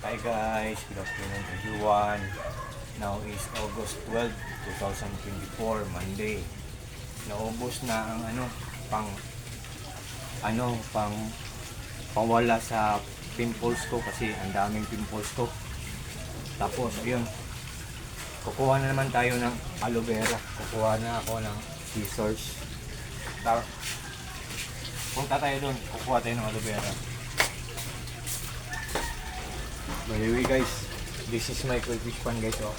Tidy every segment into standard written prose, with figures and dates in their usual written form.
Hi guys, good afternoon everyone. Now is August 12, 2024, Monday. Naubos na ang pang pawala sa pimples ko kasi ang daming pimples ko. Tapos ayun, kukuha na naman tayo ng aloe vera. Kukuha na ako ng scissors. Punta tayo doon, kukuha tayo ng aloe vera. By the way guys, this is my fish pan guys, oh.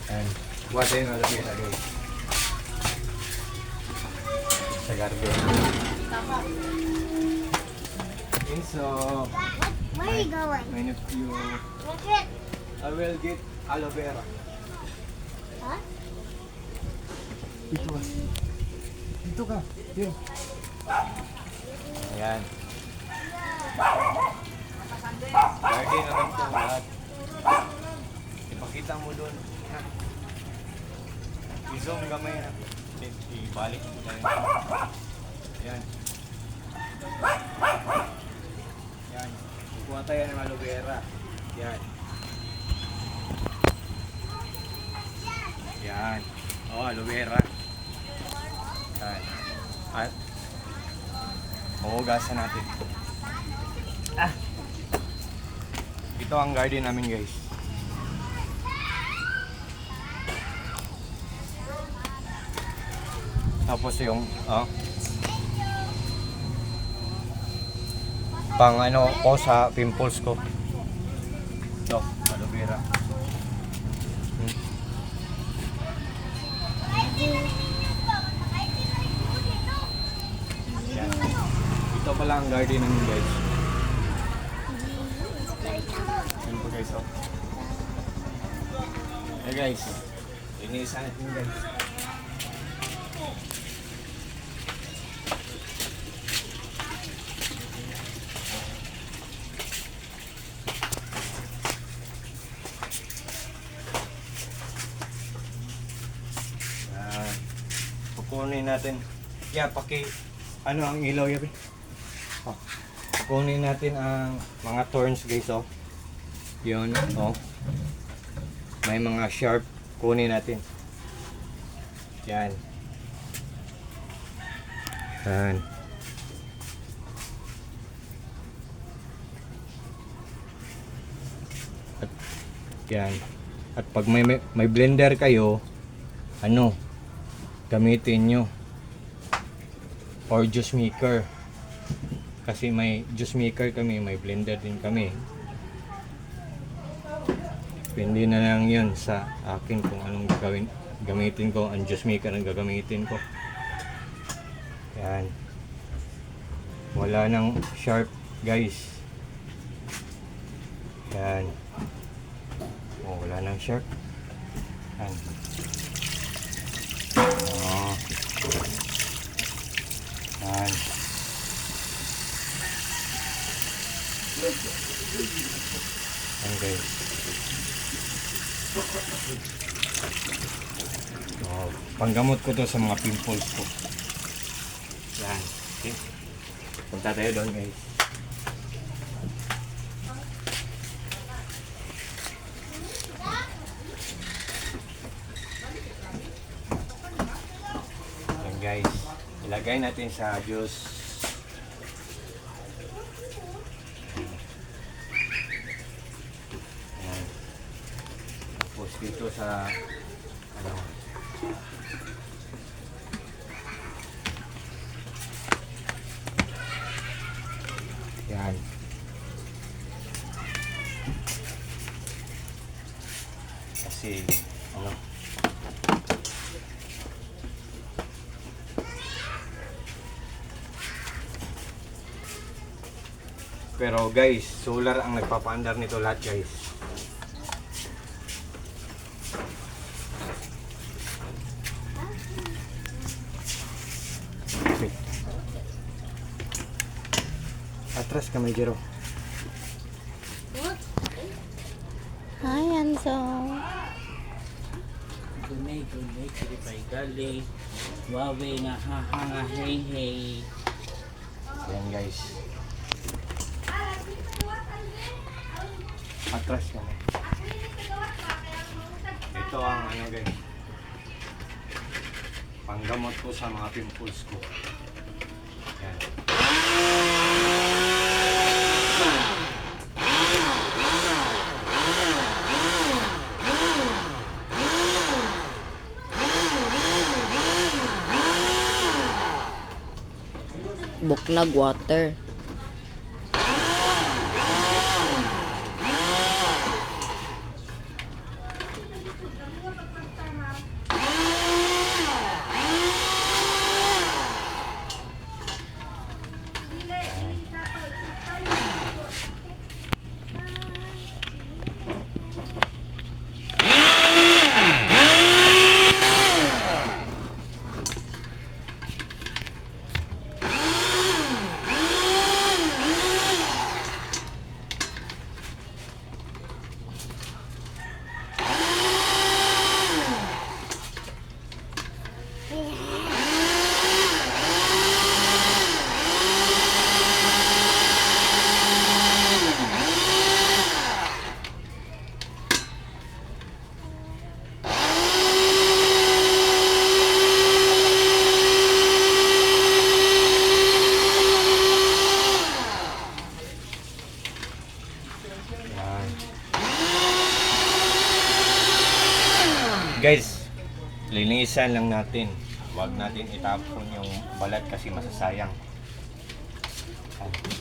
And what tayo ng aloe vera guys sa garden. And so Where are you going? many of you, Look it. I will get aloe vera. Huh? Dito ka. Dito ka. Yun. Ayan. Garden naman ito lahat. Ipakita mo doon. I-zoom gamay na. Ibalik mo tayo. Ayan. Ayan. Kukuha tayo ng aloe vera. Ayan. Ayan. Oh, aloe vera. Ayan. At hugasan natin. Ito ang garden namin guys. Tapos yung pang ko sa pimples ko. Ito, aloe vera. Yan. Ito pala ang garden namin guys. Yan po guys, oh. Hey guys, iniisa natin guys. Kukunin natin. Ang ilaw yabi. Kukunin natin ang mga thorns guys, oh. Yun, oh. May mga sharp, kunin natin. Yan. Yan. At yan. At pag may blender kayo, gamitin nyo or juice maker, kasi may juice maker kami, may blender din kami. Depende na lang yun sa akin kung anong gamitin ko. Ang juice maker ang gagamitin ko. Yan, wala nang sharp guys. Yan, wala nang sharp. Yan. Yan. Yan guys. Panggamot ko to sa mga pimples ko. Yan. Okay. Punta tayo doon guys. Yan guys. Ilagay natin sa juice. Yan. Tapos dito sa yan. Kasi pero guys, solar ang nagpapaandar nito lahat guys. Atras ka may Jero. Hi, Anso. Gunay, kiri pay gali. Wawe nga hahanga hey hey. Ayan guys. Atras ka na. Ito ang ano guys. Panggamot ko sa mga pimples ko. Ayan. Buknag water. Ayan. Guys, linisan lang natin. Huwag natin itapon yung balat kasi masasayang. Ayan.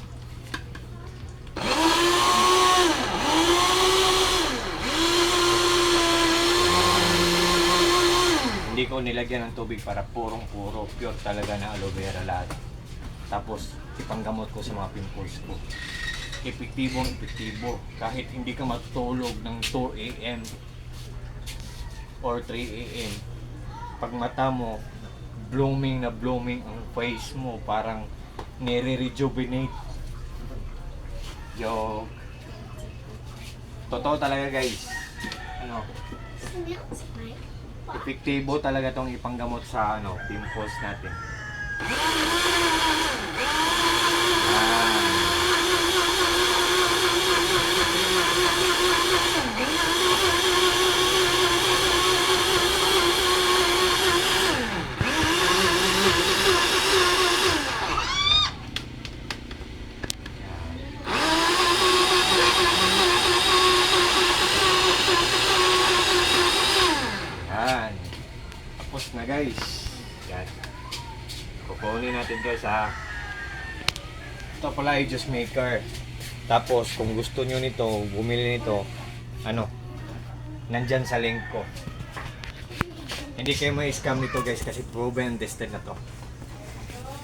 Hindi ko nilagyan ng tubig para purong-puro. Pure talaga na aloe vera lahat. Tapos, ipanggamot ko sa mga pimples ko. Epektibo. Kahit hindi ka matulog ng 2 a.m. or 3 a.m. Pag mata mo, blooming na blooming ang face mo. Parang nire-rejuvenate. Joke. Totoo talaga guys. Ano? Epektibo talaga tong ipanggamot sa pimples natin. Yan. Tapos na guys. Yan. Kukunin natin guys ha. Ito pala ay juice maker. Tapos kung gusto nyo nito, bumili nito, nandyan sa link ko. Hindi kayo may scam nito guys kasi proven and tested na to.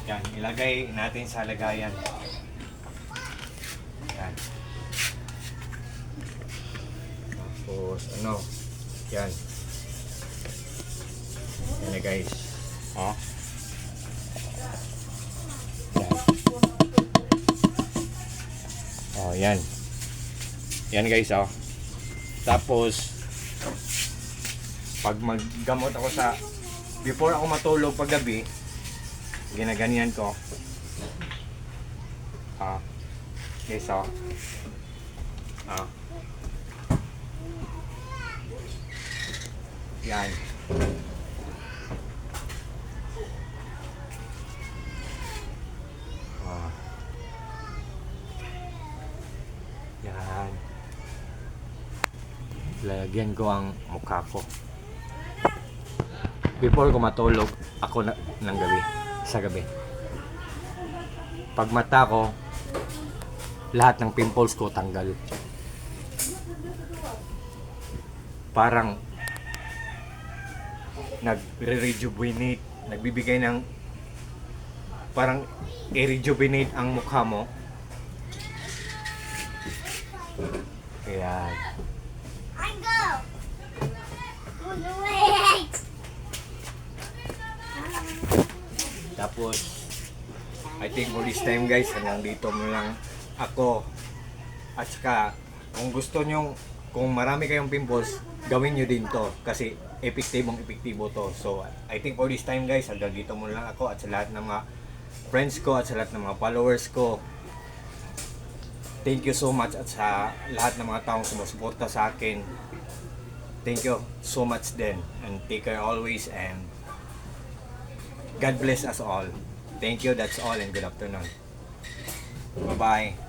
Yan, ilagay natin sa lagayan. Yan. Tapos yan. Yan na guys. Ha? Yan. Oh, yan. Yan guys, oh. Tapos pag maggamot ako before ako matulog pag gabi, ginaganyan ko. Guys, oh. Yan. Yan. Lagyan ko ang mukha ko. Before ko matulog, ako ng gabi. Sa gabi. Pag mata ko, lahat ng pimples ko tanggal. Parang nagre-rejuvenate, nagbibigay ng parang i-rejuvenate ang mukha mo. Ayan. I go. Wait. Tapos, I think for this time guys, hanggang dito mo lang ako. At saka, kung gusto nyo, kung marami kayong pimples, gawin nyo din to. Kasi epektibo to. So, I think for this time guys, hanggang dito mo lang ako at sa lahat ng mga friends ko at sa lahat ng mga followers ko. Thank you so much at sa lahat ng mga taong sumusuporta sa akin. Thank you so much din. And take care always and God bless us all. Thank you. That's all and good afternoon. Bye-bye.